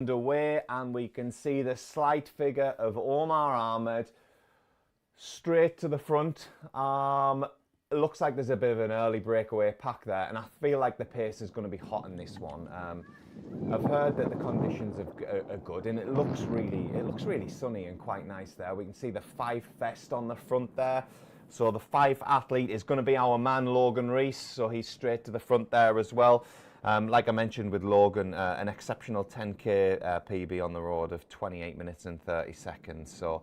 Underway, and we can see the slight figure of Omar Ahmed straight to the front. It looks like there's a bit of an early breakaway pack there, and I feel like the pace is going to be hot in this one. I've heard that the conditions are good, and it looks really sunny and quite nice there. We can see the Fife vest on the front there. So the Fife athlete is going to be our man Logan Rees, so he's straight to the front there as well. Like I mentioned with Logan, an exceptional 10k PB on the road of 28 minutes and 30 seconds. So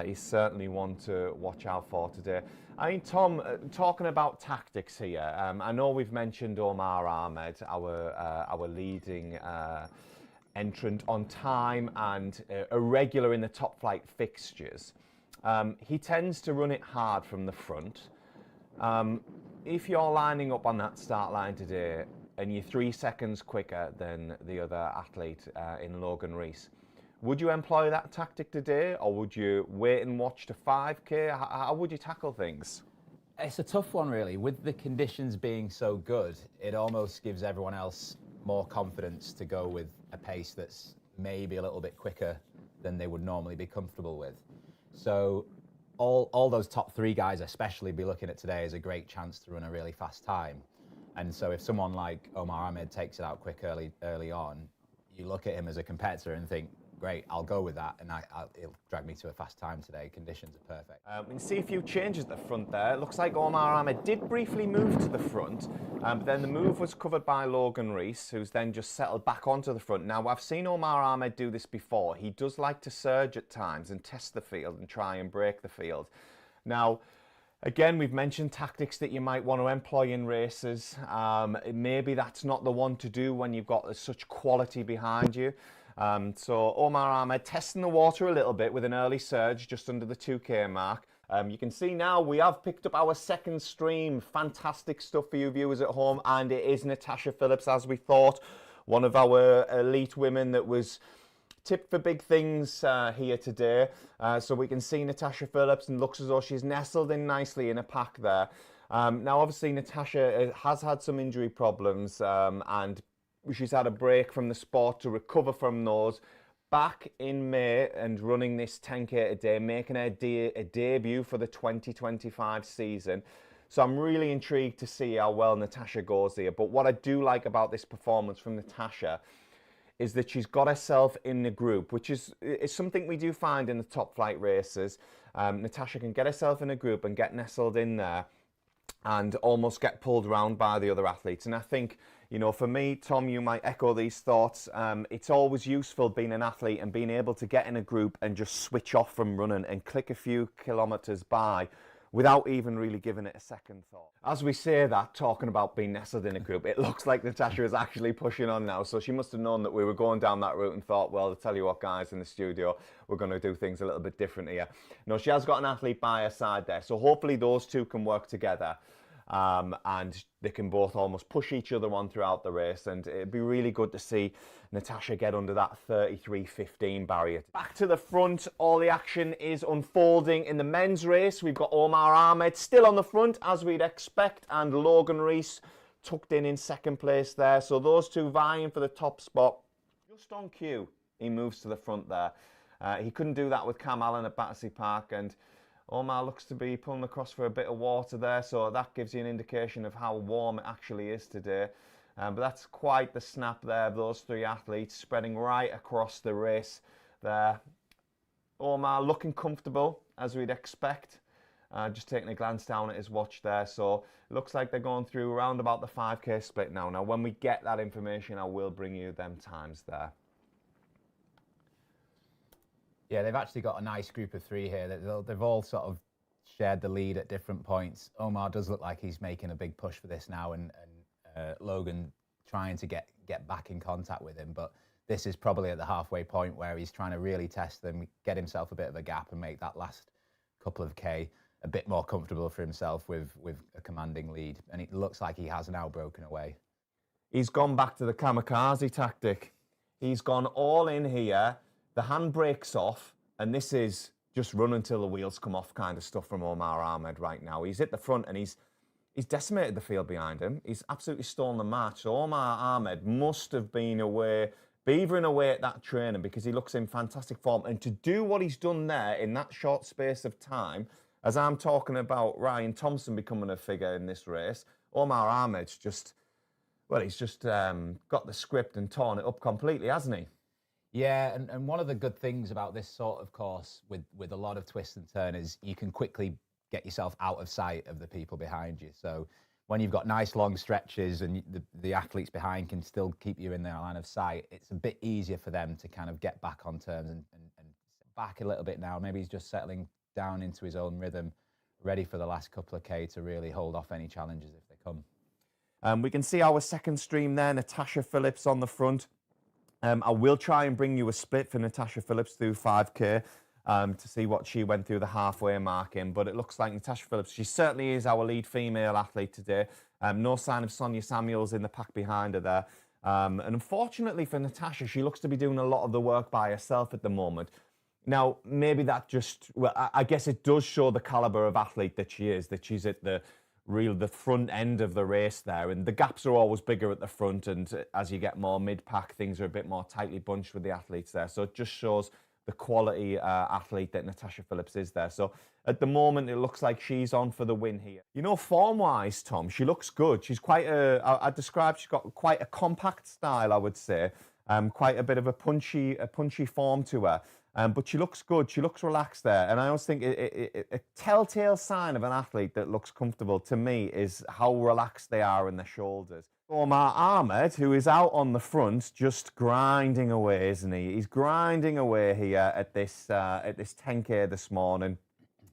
he's certainly one to watch out for today. I mean, Tom, talking about tactics here, I know we've mentioned Omar Ahmed, our leading entrant on time and a regular in the top flight fixtures. He tends to run it hard from the front. If you're lining up on that start line today, and you're 3 seconds quicker than the other athlete in Logan Rees, would you employ that tactic today, or would you wait and watch to 5k? How would you tackle things? It's a tough one, really. With the conditions being so good, it almost gives everyone else more confidence to go with a pace that's maybe a little bit quicker than they would normally be comfortable with. So all those top three guys especially be looking at today as a great chance to run a really fast time. And so if someone like Omar Ahmed takes it out quick early on, you look at him as a competitor and think, great, I'll go with that, and it'll drag me to a fast time today. Conditions are perfect. We can see a few changes at the front there. It looks like Omar Ahmed did briefly move to the front, but then the move was covered by Logan Rees, who's then just settled back onto the front. Now, I've seen Omar Ahmed do this before. He does like to surge at times and test the field and try and break the field. Now, again, we've mentioned tactics that you might want to employ in races. Maybe that's not the one to do when you've got such quality behind you. So Omar Ahmed testing the water a little bit with an early surge just under the 2k mark. You can see now we have picked up our second stream. Fantastic stuff for you viewers at home, and it is Natasha Phillips, as we thought, one of our elite women that was tipped for big things here today. So we can see Natasha Phillips, and looks as though she's nestled in nicely in a pack there. Now, obviously, Natasha has had some injury problems, and she's had a break from the sport to recover from those. Back in May and running this 10k a day, making a debut for the 2025 season. So I'm really intrigued to see how well Natasha goes here. But what I do like about this performance from Natasha is that she's got herself in the group, which is something we do find in the top flight races. Natasha can get herself in a group and get nestled in there and almost get pulled around by the other athletes. And I think, you know, for me, Tom, you might echo these thoughts. It's always useful being an athlete and being able to get in a group and just switch off from running and click a few kilometres by without even really giving it a second thought. As we say that, talking about being nestled in a group, it looks like Natasha is actually pushing on now. So she must have known that we were going down that route and thought, well, I'll tell you what, guys, in the studio, we're going to do things a little bit different here. No, she has got an athlete by her side there. So hopefully those two can work together. And they can both almost push each other on throughout the race, and it'd be really good to see Natasha get under that 33:15 barrier. Back to the front, all the action is unfolding in the men's race. We've got Omar Ahmed still on the front, as we'd expect, and Logan Rees tucked in second place there. So those two vying for the top spot. Just on cue, he moves to the front there. He couldn't do that with Cam Allen at Battersea Park, and Omar looks to be pulling across for a bit of water there, so that gives you an indication of how warm it actually is today. But that's quite the snap there of those three athletes spreading right across the race there. Omar looking comfortable, as we'd expect. Just taking a glance down at his watch there, so it looks like they're going through around about the 5k split now. Now, when we get that information, I will bring you them times there. Yeah, they've actually got a nice group of three here. They've all sort of shared the lead at different points. Omar does look like he's making a big push for this now, and Logan trying to get back in contact with him. But this is probably at the halfway point where he's trying to really test them, get himself a bit of a gap and make that last couple of K a bit more comfortable for himself with a commanding lead. And it looks like he has now broken away. He's gone back to the kamikaze tactic. He's gone all in here. The handbrake's off, and this is just run until the wheels come off kind of stuff from Omar Ahmed right now. He's at the front, and he's decimated the field behind him. He's absolutely stolen the match. So Omar Ahmed must have been away beavering away at that training because he looks in fantastic form. And to do what he's done there in that short space of time, as I'm talking about Ryan Thompson becoming a figure in this race, Omar Ahmed's just, well, he's just got the script and torn it up completely, hasn't he? Yeah, and one of the good things about this sort of course with a lot of twists and turns is you can quickly get yourself out of sight of the people behind you. So when you've got nice long stretches and the athletes behind can still keep you in their line of sight, it's a bit easier for them to kind of get back on terms and back a little bit now. Maybe he's just settling down into his own rhythm, ready for the last couple of K to really hold off any challenges if they come. We can see our second stream there, Natasha Phillips on the front. I will try and bring you a split for Natasha Phillips through 5K to see what she went through the halfway mark in. But it looks like Natasha Phillips, she certainly is our lead female athlete today. No sign of Sonia Samuels in the pack behind her there. And unfortunately for Natasha, she looks to be doing a lot of the work by herself at the moment. Now, maybe that just, well, I guess it does show the caliber of athlete that she is, that she's at the front end of the race there, and the gaps are always bigger at the front, and as you get more mid-pack, things are a bit more tightly bunched with the athletes there. So it just shows the quality athlete that Natasha Phillips is there. So at the moment, it looks like she's on for the win here. You know, form-wise, Tom, she looks good. She's quite I'd describe she's got quite a compact style, I would say. Quite a bit of a punchy form to her. But she looks good. She looks relaxed there. And I always think a telltale sign of an athlete that looks comfortable to me is how relaxed they are in their shoulders. Omar Ahmed, who is out on the front, just grinding away, isn't he? He's grinding away here at this 10K this morning.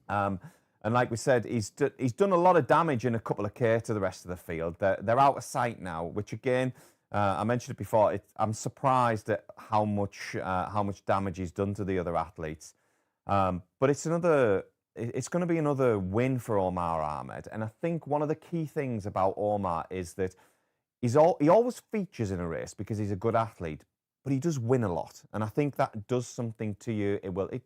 And like we said, he's done a lot of damage in a couple of K to the rest of the field. They're out of sight now, which again, I mentioned it before. I'm surprised at how much damage he's done to the other athletes. But it's going to be another win for Omar Ahmed. And I think one of the key things about Omar is that he always features in a race because he's a good athlete, but he does win a lot. And I think that does something to you.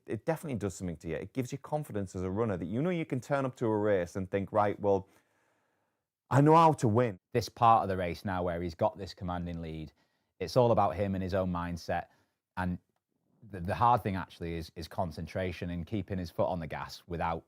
It definitely does something to you. It gives you confidence as a runner that you know you can turn up to a race and think, right, well, I know how to win. This part of the race now where he's got this commanding lead, it's all about him and his own mindset. And the hard thing actually is concentration and keeping his foot on the gas without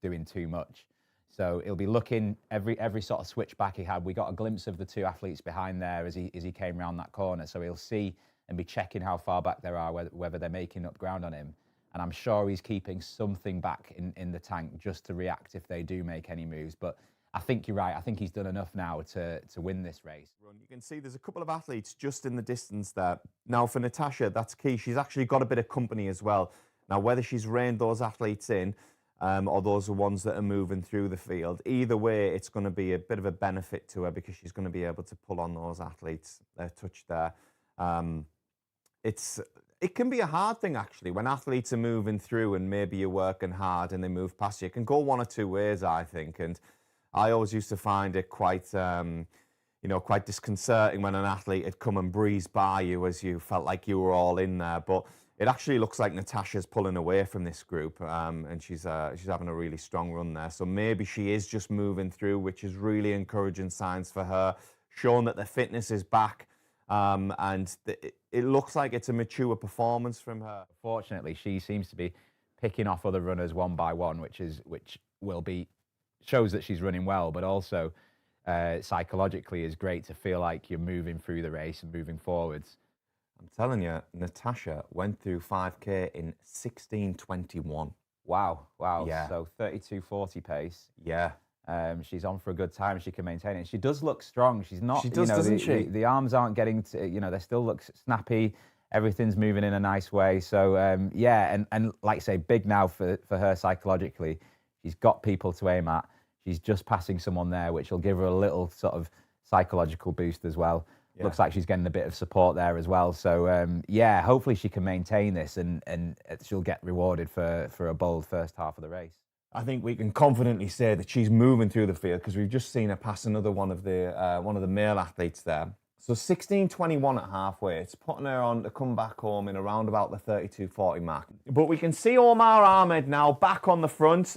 doing too much. So he'll be looking every sort of switchback he had. We got a glimpse of the two athletes behind there as he came around that corner. So he'll see and be checking how far back there are, whether they're making up ground on him. And I'm sure he's keeping something back in the tank just to react if they do make any moves. But I think you're right. I think he's done enough now to win this race. You can see there's a couple of athletes just in the distance there. Now, for Natasha, that's key. She's actually got a bit of company as well. Now, whether she's reined those athletes in or those are ones that are moving through the field, either way, it's going to be a bit of a benefit to her because she's going to be able to pull on those athletes' touch there. It can be a hard thing, actually, when athletes are moving through and maybe you're working hard and they move past you. It can go one or two ways, I think. And I always used to find it quite disconcerting when an athlete had come and breezed by you as you felt like you were all in there. But it actually looks like Natasha's pulling away from this group, and she's having a really strong run there. So maybe she is just moving through, which is really encouraging signs for her, showing that the fitness is back, and it looks like it's a mature performance from her. Fortunately, she seems to be picking off other runners one by one, which shows that she's running well, but also psychologically is great to feel like you're moving through the race and moving forwards. I'm telling you, Natasha went through 5K in 16:21. Wow. Yeah. So 32:40 pace. Yeah. She's on for a good time. She can maintain it. She does look strong. She's not. She does, doesn't she? The arms aren't getting to. They still look snappy. Everything's moving in a nice way. So yeah, and like I say, big now for her psychologically. She's got people to aim at. She's just passing someone there, which will give her a little sort of psychological boost as well. Yeah. Looks like she's getting a bit of support there as well. So, yeah, hopefully she can maintain this and she'll get rewarded for a bold first half of the race. I think we can confidently say that she's moving through the field because we've just seen her pass another one of the male athletes there. So 16:21 at halfway. It's putting her on to come back home in around about the 32:40 mark. But we can see Omar Ahmed now back on the front.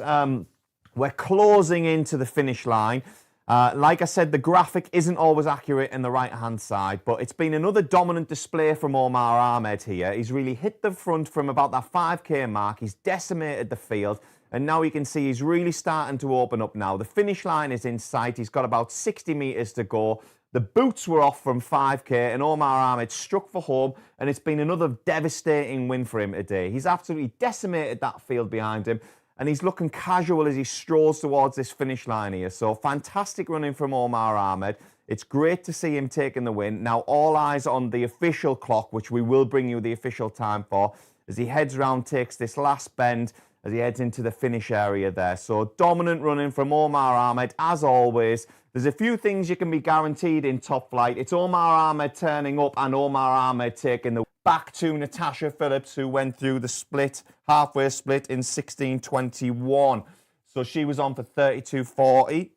We're closing into the finish line. Like I said, the graphic isn't always accurate in the right-hand side, but it's been another dominant display from Omar Ahmed here. He's really hit the front from about that 5k mark. He's decimated the field, and now you can see he's really starting to open up now. The finish line is in sight. He's got about 60 metres to go. The boots were off from 5k, and Omar Ahmed struck for home, and it's been another devastating win for him today. He's absolutely decimated that field behind him, and he's looking casual as he strolls towards this finish line here. So fantastic running from Omar Ahmed. It's great to see him taking the win. Now all eyes on the official clock, which we will bring you the official time for, as he heads round, takes this last bend, as he heads into the finish area there. So dominant running from Omar Ahmed, as always. There's a few things you can be guaranteed in top flight. It's Omar Ahmed turning up and Omar Ahmed taking the back to Natasha Phillips, who went through the split, halfway split in 16:21. So she was on for 32:40.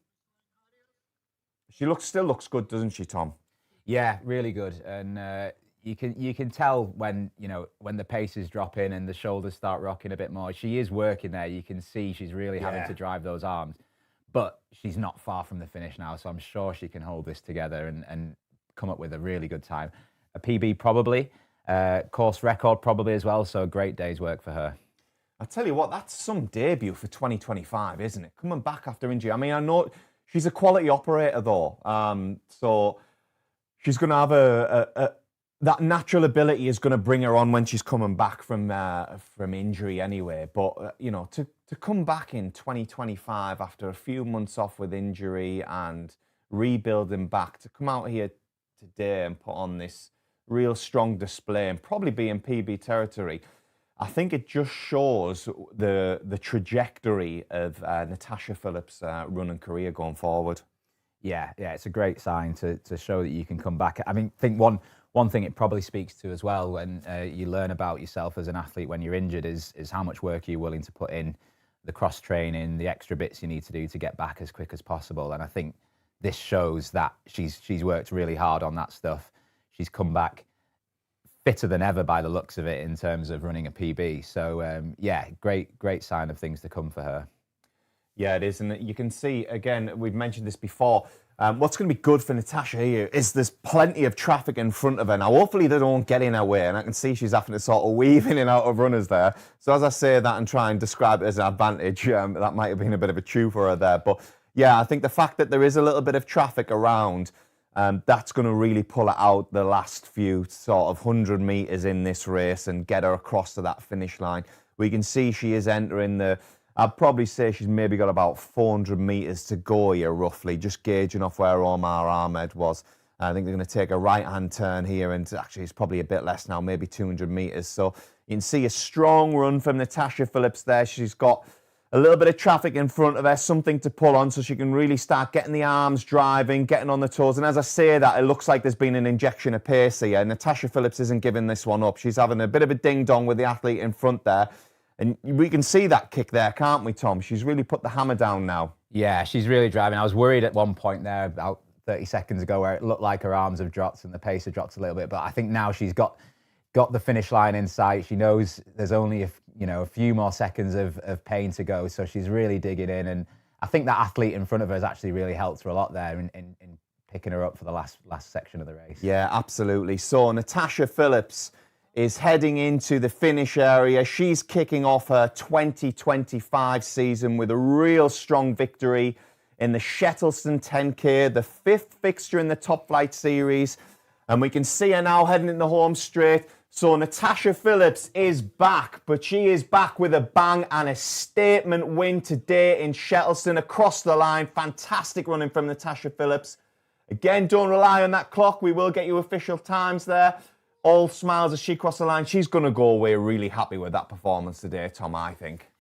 She still looks good, doesn't she, Tom? Yeah, really good. And you can tell when the paces drop in and the shoulders start rocking a bit more. She is working there. You can see she's really having to drive those arms. But she's not far from the finish now, so I'm sure she can hold this together and come up with a really good time. A PB probably. Course record probably as well, so a great day's work for her. I tell you what, that's some debut for 2025, isn't it? Coming back after injury. I mean, I know she's a quality operator though, so she's going to have that natural ability is going to bring her on when she's coming back from injury anyway. But to come back in 2025 after a few months off with injury and rebuilding back, to come out here today and put on this real strong display and probably be in PB territory, I think it just shows the trajectory of Natasha Phillips' run and career going forward. Yeah, it's a great sign to show that you can come back. I mean, I think one thing it probably speaks to as well when you learn about yourself as an athlete when you're injured is how much work you're willing to put in, the cross training, the extra bits you need to do to get back as quick as possible. And I think this shows that she's worked really hard on that stuff. She's come back fitter than ever by the looks of it in terms of running a PB. So yeah, great sign of things to come for her. Yeah, it is. And you can see, again, we've mentioned this before, what's going to be good for Natasha here is there's plenty of traffic in front of her. Now, hopefully they don't get in her way, and I can see she's having to sort of weave in and out of runners there. So as I say that and try and describe it as an advantage, that might have been a bit of a chew for her there. But yeah, I think the fact that there is a little bit of traffic around, that's going to really pull her out the last few sort of 100 metres in this race and get her across to that finish line. We can see she is entering I'd probably say she's maybe got about 400 metres to go here, roughly, just gauging off where Omar Ahmed was. I think they're going to take a right-hand turn here, and actually it's probably a bit less now, maybe 200 metres. So you can see a strong run from Natasha Phillips there. She's got a little bit of traffic in front of her, something to pull on so she can really start getting the arms driving, getting on the toes. And as I say that, it looks like there's been an injection of pace here. Natasha Phillips isn't giving this one up. She's having a bit of a ding-dong with the athlete in front there. And we can see that kick there, can't we, Tom? She's really put the hammer down now. Yeah, she's really driving. I was worried at one point there about 30 seconds ago where it looked like her arms have dropped and the pace had dropped a little bit. But I think now she's got the finish line in sight. She knows there's only a few more seconds of pain to go. So she's really digging in. And I think that athlete in front of her has actually really helped her a lot there in picking her up for the last section of the race. Yeah, absolutely. So Natasha Phillips is heading into the finish area. She's kicking off her 2025 season with a real strong victory in the Shettleston 10k, the 5th fixture in the Top Flight series. And we can see her now heading in the home straight. So Natasha Phillips is back, but she is back with a bang and a statement win today in Shettleston across the line. Fantastic running from Natasha Phillips. Again, don't rely on that clock. We will get you official times there. All smiles as she crossed the line. She's going to go away really happy with that performance today, Tom, I think.